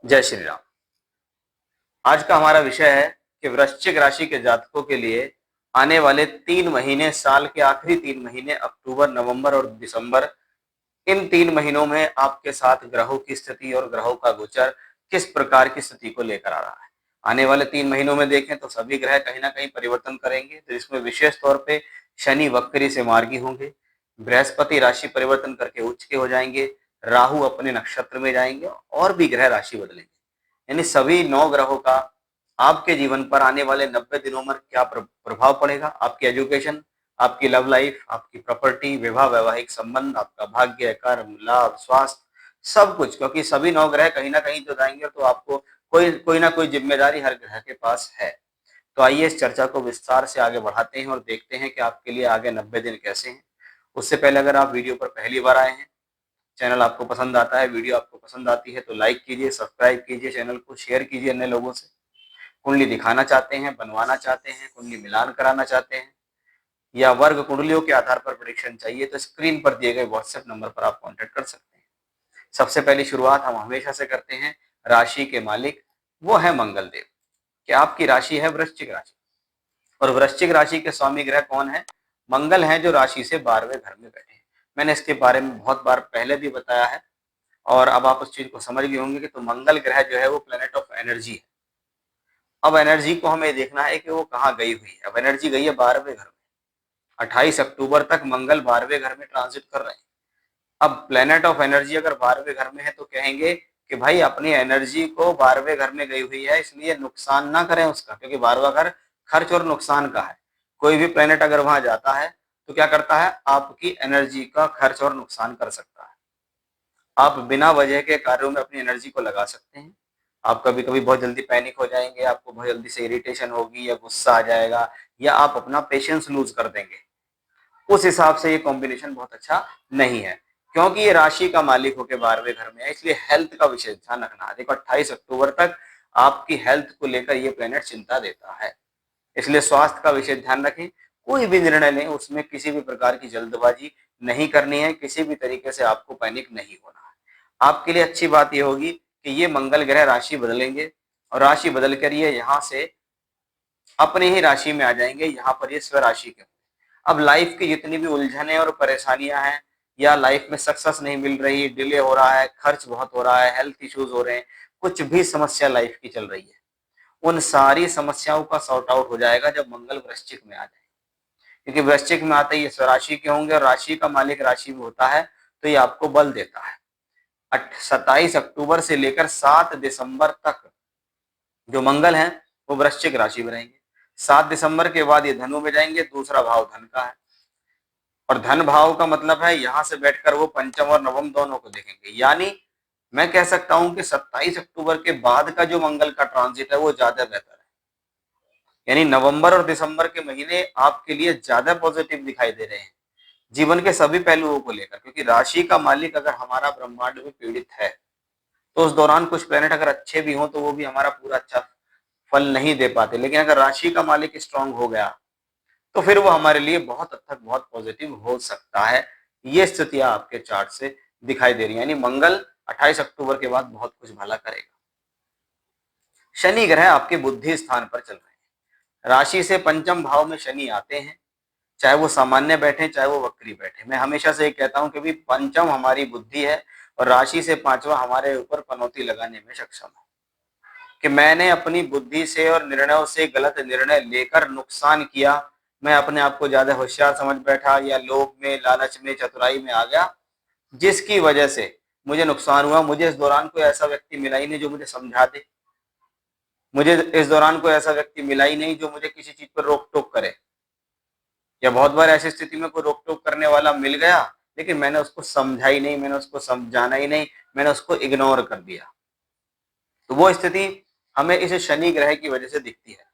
जय श्री राम। आज का हमारा विषय है कि वृश्चिक राशि के जातकों के लिए आने वाले 3 महीने, साल के आखिरी 3 महीने अक्टूबर, नवंबर और दिसंबर, इन 3 महीनों में आपके साथ ग्रहों की स्थिति और ग्रहों का गोचर किस प्रकार की स्थिति को लेकर आ रहा है। आने वाले 3 महीनों में देखें तो सभी ग्रह कहीं ना कहीं परिवर्तन करेंगे, तो इसमें विशेष तौर पे शनि वक्री से मार्गी होंगे, बृहस्पति राशि परिवर्तन करके उच्च के हो जाएंगे, राहु अपने नक्षत्र में जाएंगे और भी ग्रह राशि बदलेंगे। यानी सभी 9 ग्रहों का आपके जीवन पर आने वाले 90 दिनों में क्या प्रभाव पड़ेगा। आपकी एजुकेशन, आपकी लव लाइफ, आपकी प्रॉपर्टी, विवाह, वैवाहिक संबंध, आपका भाग्य, कर्म, लाभ, स्वास्थ्य, सब कुछ, क्योंकि सभी 9 ग्रह कहीं ना कहीं तो जाएंगे, तो आपको कोई ना कोई जिम्मेदारी हर ग्रह के पास है। तो आइए इस चर्चा को विस्तार से आगे बढ़ाते हैं और देखते हैं कि आपके लिए आगे 90 दिन कैसे हैं। उससे पहले अगर आप वीडियो पर पहली बार आए हैं, चैनल आपको पसंद आता है, वीडियो आपको पसंद आती है, तो लाइक कीजिए, सब्सक्राइब कीजिए, चैनल को शेयर कीजिए अन्य लोगों से। कुंडली दिखाना चाहते हैं, बनवाना चाहते हैं, कुंडली मिलान कराना चाहते हैं या वर्ग कुंडलियों के आधार पर प्रेडिक्शन चाहिए, तो स्क्रीन पर दिए गए व्हाट्सएप नंबर पर आप कॉन्टेक्ट कर सकते हैं। सबसे पहली शुरुआत हम हमेशा से करते हैं राशि के मालिक, वो है मंगल देव। कि आपकी राशि है वृश्चिक राशि, और वृश्चिक राशि के स्वामी ग्रह कौन है? मंगल है, जो राशि से 12वें घर में बैठे हैं। मैंने इसके बारे में बहुत बार पहले भी बताया है और अब आप उस चीज को समझ गए होंगे कि तो मंगल ग्रह जो है वो प्लेनेट ऑफ एनर्जी है। अब एनर्जी को हमें देखना है कि वो कहाँ गई हुई है। अब एनर्जी गई है 12वें घर में। 28 अक्टूबर तक मंगल 12वें घर में ट्रांजिट कर रहे हैं। अब प्लेनेट ऑफ एनर्जी अगर 12वें घर में है तो कहेंगे कि भाई अपनी एनर्जी को 12वें घर में गई हुई है, इसलिए नुकसान ना करें उसका, क्योंकि 12वां घर खर्च और नुकसान का है। कोई भी प्लेनेट अगर वहां जाता है तो क्या करता है? आपकी एनर्जी का खर्च और नुकसान कर सकता है। आप बिना वजह के कार्यों में अपनी एनर्जी को लगा सकते हैं। आप कभी कभी बहुत जल्दी पैनिक हो जाएंगे, आपको बहुत जल्दी से इरिटेशन होगी या गुस्सा आ जाएगा, या आप अपना पेशेंस लूज कर देंगे। उस हिसाब से ये कॉम्बिनेशन बहुत अच्छा नहीं है, क्योंकि ये राशि का मालिक होकर 12वें घर में है, इसलिए हेल्थ का विशेष ध्यान रखना है। देखो 28 अक्टूबर तक आपकी हेल्थ को लेकर ये प्लेनेट चिंता देता है, इसलिए स्वास्थ्य का विशेष ध्यान रखें। कोई भी निर्णय लें उसमें किसी भी प्रकार की जल्दबाजी नहीं करनी है, किसी भी तरीके से आपको पैनिक नहीं होना है। आपके लिए अच्छी बात यह होगी कि ये मंगल ग्रह राशि बदलेंगे और राशि बदल कर ये यहाँ से अपने ही राशि में आ जाएंगे, यहाँ पर ये स्वराशि के। अब लाइफ की जितनी भी उलझने और परेशानियां हैं, या लाइफ में सक्सेस नहीं मिल रही, डिले हो रहा है, खर्च बहुत हो रहा है, हेल्थ इश्यूज हो रहे हैं, कुछ भी समस्या लाइफ की चल रही है, उन सारी समस्याओं का सॉर्ट आउट हो जाएगा जब मंगल वृश्चिक में आ जाए। क्योंकि वृश्चिक में आते ही ये स्वराशि के होंगे और राशि का मालिक राशि में होता है, तो ये आपको बल देता है। 27 अक्टूबर से लेकर 7 दिसंबर तक जो मंगल है वो वृश्चिक राशि में रहेंगे। 7 दिसंबर के बाद ये धनु में जाएंगे, दूसरा भाव धन का है, और धन भाव का मतलब है यहां से बैठकर वो पंचम और नवम दोनों को देखेंगे। यानी मैं कह सकता हूं कि 27 अक्टूबर के बाद का जो मंगल का ट्रांजिट है वो ज्यादा बेहतर है। यानी नवंबर और दिसंबर के महीने आपके लिए ज्यादा पॉजिटिव दिखाई दे रहे हैं जीवन के सभी पहलुओं को लेकर, क्योंकि राशि का मालिक अगर हमारा ब्रह्मांड में पीड़ित है तो उस दौरान कुछ प्लेनेट अगर अच्छे भी हों तो वो भी हमारा पूरा अच्छा फल नहीं दे पाते। लेकिन अगर राशि का मालिक स्ट्रांग हो गया तो फिर वो हमारे लिए बहुत हद तक बहुत पॉजिटिव हो सकता है। ये स्थितियां आपके चार्ट से दिखाई दे रही है। यानी मंगल 28 अक्टूबर के बाद बहुत कुछ भला करेगा। शनि ग्रह आपके बुद्धि स्थान पर चल रहे हैं। राशि से पंचम भाव में शनि आते हैं, चाहे वो सामान्य बैठे चाहे वो वक्री बैठे। मैं हमेशा से कहता हूं कि भी पंचम हमारी बुद्धि है और राशि से पांचवा हमारे ऊपर पनौती लगाने में सक्षम है। कि मैंने अपनी बुद्धि से और निर्णयों से गलत निर्णय लेकर नुकसान किया, मैं अपने आप को ज्यादा होशियार समझ बैठा या लोभ में, लालच में, चतुराई में आ गया, जिसकी वजह से मुझे नुकसान हुआ। मुझे इस दौरान कोई ऐसा व्यक्ति मिला ही नहीं जो मुझे समझा दे, मुझे इस दौरान कोई ऐसा व्यक्ति मिला ही नहीं जो मुझे किसी चीज पर रोक टोक करे, या बहुत बार ऐसी स्थिति में कोई रोक टोक करने वाला मिल गया लेकिन मैंने उसको समझा ही नहीं, मैंने उसको समझाना ही नहीं, मैंने उसको इग्नोर कर दिया। तो वो स्थिति हमें इस शनि ग्रह की वजह से दिखती है।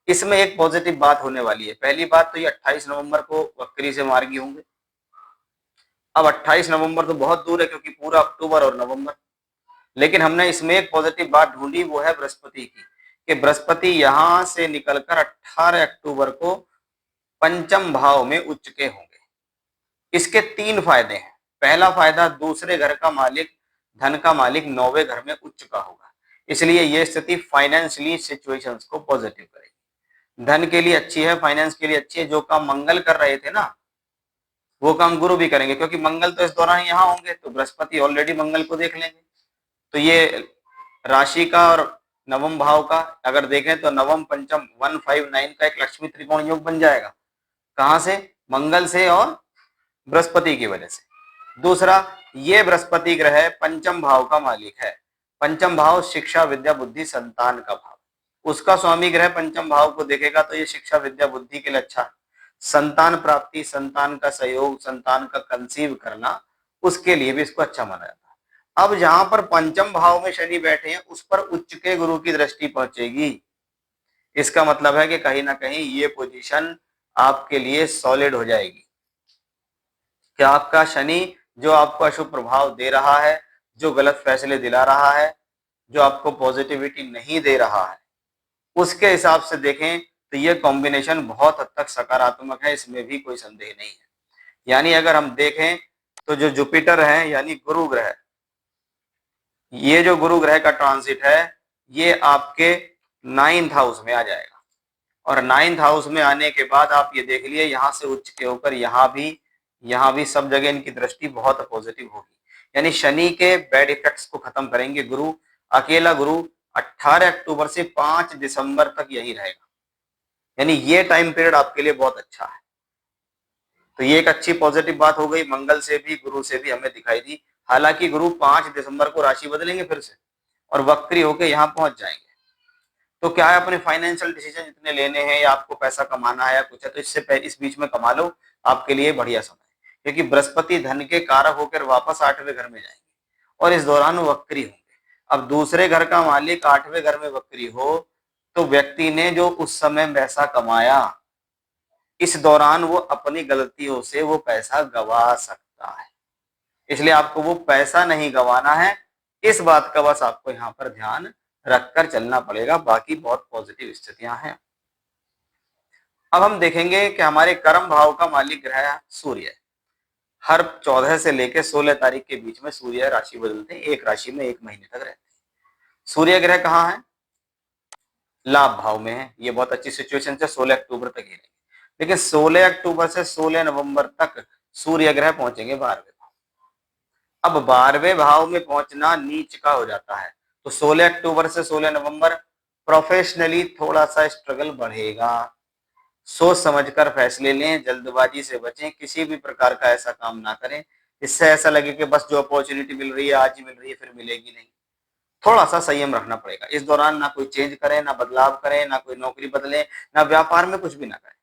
इसमें एक पॉजिटिव बात होने वाली है। पहली बात तो ये 28 नवंबर को वक्री से मार्गी होंगे। अब 28 नवंबर तो बहुत दूर है क्योंकि पूरा अक्टूबर और नवंबर, लेकिन हमने इसमें एक पॉजिटिव बात ढूंढी, वो है बृहस्पति की। कि बृहस्पति यहां से निकलकर 18 अक्टूबर को पंचम भाव में उच्च के होंगे। इसके 3 फायदे हैं। पहला फायदा, दूसरे घर का मालिक, धन का मालिक 9वें घर में उच्च का होगा। इसलिए ये स्थिति फाइनेंशियली सिचुएशंस को पॉजिटिव करेगी। धन के लिए अच्छी है, फाइनेंस के लिए अच्छी है। जो काम मंगल कर रहे थे ना, वो काम गुरु भी करेंगे, क्योंकि मंगल तो इस दौरान यहाँ होंगे, तो बृहस्पति ऑलरेडी मंगल को देख लेंगे। तो ये राशि का और नवम भाव का अगर देखें तो नवम पंचम 159 का एक लक्ष्मी त्रिकोण योग बन जाएगा। कहां से? मंगल से और बृहस्पति की वजह से। दूसरा, ये बृहस्पति ग्रह पंचम भाव का मालिक है। पंचम भाव शिक्षा विद्या बुद्धि संतान का भाव, उसका स्वामी ग्रह पंचम भाव को देखेगा तो ये शिक्षा विद्या बुद्धि के लिए अच्छा है। संतान प्राप्ति, संतान का सहयोग, संतान का कंसीव करना, उसके लिए भी इसको अच्छा माना जाता है। अब जहां पर पंचम भाव में शनि बैठे हैं उस पर उच्च के गुरु की दृष्टि पहुंचेगी। इसका मतलब है कि कहीं ना कहीं ये पोजीशन आपके लिए सॉलिड हो जाएगी कि आपका शनि जो आपको अशुभ प्रभाव दे रहा है, जो गलत फैसले दिला रहा है, जो आपको पॉजिटिविटी नहीं दे रहा है, उसके हिसाब से देखें तो ये कॉम्बिनेशन बहुत हद तक सकारात्मक है, इसमें भी कोई संदेह नहीं है। यानी अगर हम देखें तो जो जुपिटर है यानी गुरु ग्रह, ये जो गुरु ग्रह का ट्रांजिट है ये आपके 9th हाउस में आ जाएगा, और 9th हाउस में आने के बाद आप ये देख लिए यहाँ से उच्च के होकर यहाँ भी सब जगह इनकी दृष्टि बहुत पॉजिटिव होगी। यानी शनि के बैड इफेक्ट्स को खत्म करेंगे गुरु। अकेला गुरु 18 अक्टूबर से 5 दिसंबर तक यही रहेगा, यानी ये टाइम पीरियड आपके लिए बहुत अच्छा है। तो ये एक अच्छी पॉजिटिव बात हो गई, मंगल से भी गुरु से भी हमें दिखाई दी। हालांकि गुरु 5 दिसंबर को राशि बदलेंगे फिर से और वक्री होकर यहाँ पहुंच जाएंगे। तो क्या है, अपने फाइनेंशियल डिसीजन जितने लेने हैं या आपको पैसा कमाना है या कुछ है तो इससे इस बीच में कमा लो, आपके लिए बढ़िया समय है। क्योंकि बृहस्पति धन के कारक होकर वापस 8वें घर में जाएंगे और इस दौरान वक्री होंगे। अब दूसरे घर का मालिक 8वें घर में वक्री हो तो व्यक्ति ने जो उस समय पैसा कमाया, इस दौरान वो अपनी गलतियों से वो पैसा गवा सकता है। इसलिए आपको वो पैसा नहीं गवाना है, इस बात का बस आपको यहाँ पर ध्यान रखकर चलना पड़ेगा। बाकी बहुत पॉजिटिव स्थितियां हैं। अब हम देखेंगे कि हमारे कर्म भाव का मालिक ग्रह सूर्य है। हर 14 से लेकर 16 तारीख के बीच में सूर्य राशि बदलते हैं, एक राशि में 1 महीने तक रहते हैं। सूर्य ग्रह कहाँ है? लाभ भाव में है। ये बहुत अच्छी सिचुएशन से 16 अक्टूबर तक ही रहेंगे, लेकिन 16 अक्टूबर से 16 नवंबर तक सूर्य ग्रह पहुंचेंगे 12वें भाव। अब 12वें भाव में पहुंचना नीच का हो जाता है, तो 16 अक्टूबर से 16 नवंबर प्रोफेशनली थोड़ा सा स्ट्रगल बढ़ेगा। सोच समझकर फैसले लें, जल्दबाजी से बचें, किसी भी प्रकार का ऐसा काम ना करें इससे ऐसा लगे कि बस जो अपॉर्चुनिटी मिल रही है आज ही मिल रही है, फिर मिलेगी नहीं। थोड़ा सा संयम रखना पड़ेगा इस दौरान। ना कोई चेंज करें, ना बदलाव करें, ना कोई नौकरी बदलें, ना व्यापार में कुछ भी ना करें।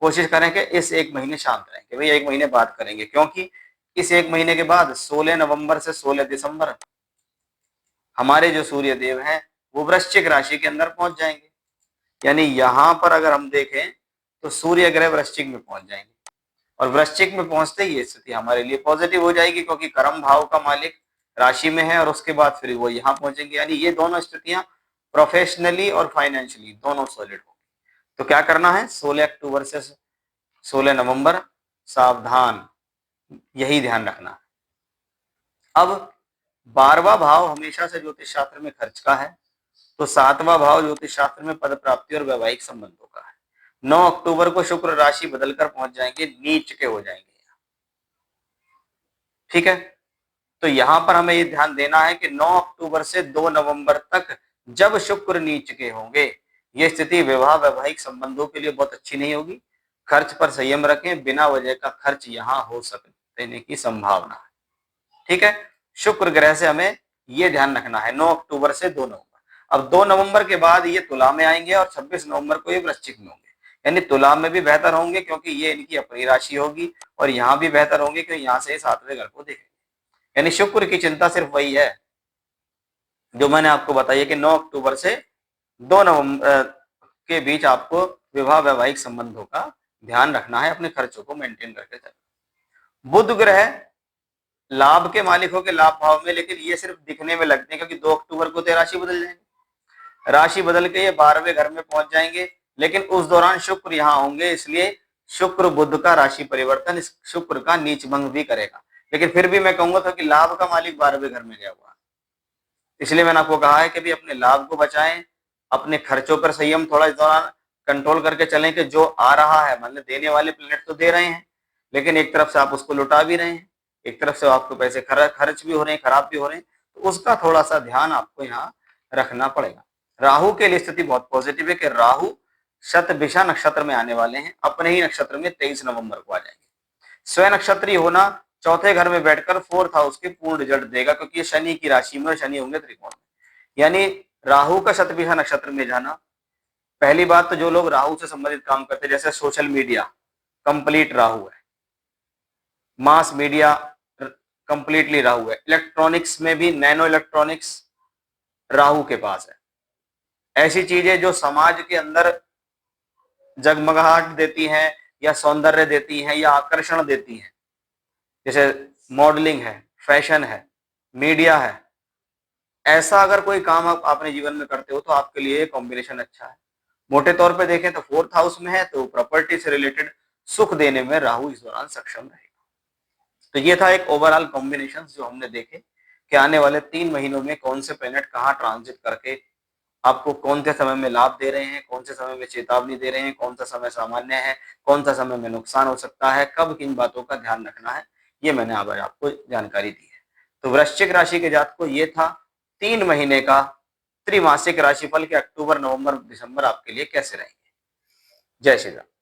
कोशिश करें कि इस 1 महीने शांत रहें कि भाई 1 महीने बात करेंगे, क्योंकि इस 1 महीने के बाद 16 नवंबर से 16 दिसंबर हमारे जो सूर्य देव हैं वो वृश्चिक राशि के अंदर पहुंच जाएंगे। यानी यहाँ पर अगर हम देखें तो सूर्य ग्रह वृश्चिक में पहुंच जाएंगे, और वृश्चिक में पहुंचते ही स्थिति हमारे लिए पॉजिटिव हो जाएगी, क्योंकि कर्म भाव का मालिक राशि में है और उसके बाद फिर वो यहाँ पहुंचेंगे। यानी ये दोनों स्थितियां प्रोफेशनली और फाइनेंशियली दोनों सॉलिड होंगी। तो क्या करना है, 16 अक्टूबर से 16 नवंबर सावधान, यही ध्यान रखना है। अब 12वां भाव हमेशा से ज्योतिष शास्त्र में खर्च का है, तो 7वां भाव ज्योतिष शास्त्र में पद प्राप्ति और वैवाहिक संबंधों का है। 9 अक्टूबर को शुक्र राशि बदलकर पहुंच जाएंगे, नीच के हो जाएंगे। ठीक है, तो यहां पर हमें ये ध्यान देना है कि 9 अक्टूबर से 2 नवंबर तक जब शुक्र नीच के होंगे, ये स्थिति विवाह वैवाहिक संबंधों के लिए बहुत अच्छी नहीं होगी। खर्च पर संयम रखें, बिना वजह का खर्च यहां हो सकने की संभावना है। ठीक है, शुक्र ग्रह से हमें ये ध्यान रखना है 9 अक्टूबर से 2 नवंबर। अब 2 नवंबर के बाद ये तुला में आएंगे और 26 नवंबर को ये वृश्चिक में होंगे। यानी तुला में भी बेहतर होंगे क्योंकि ये इनकी अपनी राशि होगी, और यहाँ भी बेहतर होंगे क्योंकि यहाँ से 7वें घर को देखेंगे। यानी शुक्र की चिंता सिर्फ वही है जो मैंने आपको बताई कि 9 अक्टूबर से 2 नवंबर के बीच आपको विवाह वैवाहिक संबंधों का ध्यान रखना है, अपने खर्चों को मेंटेन करके चलना। बुध ग्रह लाभ के मालिक हो के लाभ भाव में, लेकिन ये सिर्फ दिखने में लगते हैं क्योंकि 2 अक्टूबर को तो राशि बदल जाएंगे। राशि बदल के ये 12वें घर में पहुंच जाएंगे, लेकिन उस दौरान शुक्र यहाँ होंगे, इसलिए शुक्र बुध का राशि परिवर्तन इस शुक्र का नीच भंग भी करेगा। लेकिन फिर भी मैं कहूंगा था कि लाभ का मालिक 12वें घर में गया हुआ, इसलिए मैंने आपको कहा है कि भी अपने लाभ को बचाएं, अपने खर्चों पर संयम थोड़ा इस दौरान कंट्रोल करके चलें कि जो आ रहा है, मतलब देने वाले प्लेनेट तो दे रहे हैं, लेकिन एक तरफ से आप उसको लुटा भी रहे हैं, एक तरफ से आपको पैसे खर्च भी हो रहे हैं, खराब भी हो रहे हैं, तो उसका थोड़ा सा ध्यान आपको यहाँ रखना पड़ेगा। राहु के लिए स्थिति बहुत पॉजिटिव है कि राहु शतभिषा नक्षत्र में आने वाले हैं, अपने ही नक्षत्र में 23 नवंबर को आ जाएंगे। स्वयं नक्षत्री होना चौथे घर में बैठकर फोर्थ हाउस के पूर्ण रिजल्ट देगा, क्योंकि ये शनि की राशि में, शनि होंगे त्रिकोण में। यानी राहु का शतभिषा नक्षत्र में जाना, पहली बात तो जो लोग राहु से संबंधित काम करते हैं, जैसे सोशल मीडिया कंप्लीट राहु है, मास मीडिया कंप्लीटली राहु है, इलेक्ट्रॉनिक्स में भी नैनो इलेक्ट्रॉनिक्स राहु के पास है। ऐसी चीजें जो समाज के अंदर जगमगाहट देती हैं या सौंदर्य देती हैं या आकर्षण देती हैं, जैसे मॉडलिंग है, फैशन है, मीडिया है, ऐसा अगर कोई काम आप अपने जीवन में करते हो तो आपके लिए कॉम्बिनेशन अच्छा है। मोटे तौर पे देखें तो फोर्थ हाउस में है, तो प्रॉपर्टी से रिलेटेड सुख देने में राहु इस दौरान सक्षम रहेगा। तो ये था एक ओवरऑल कॉम्बिनेशन जो हमने देखे कि आने वाले 3 महीनों में कौन से प्लेनेट कहाँ ट्रांजिट करके आपको कौन से समय में लाभ दे रहे हैं, कौन से समय में चेतावनी दे रहे हैं, कौन सा समय सामान्य है, कौन सा समय में नुकसान हो सकता है, कब किन बातों का ध्यान रखना है, ये मैंने आज आपको जानकारी दी है। तो वृश्चिक राशि के जातक को ये था 3 महीने का त्रिमासिक राशिफल के अक्टूबर, नवंबर, दिसंबर आपके लिए कैसे रहेंगे। जय श्री राम।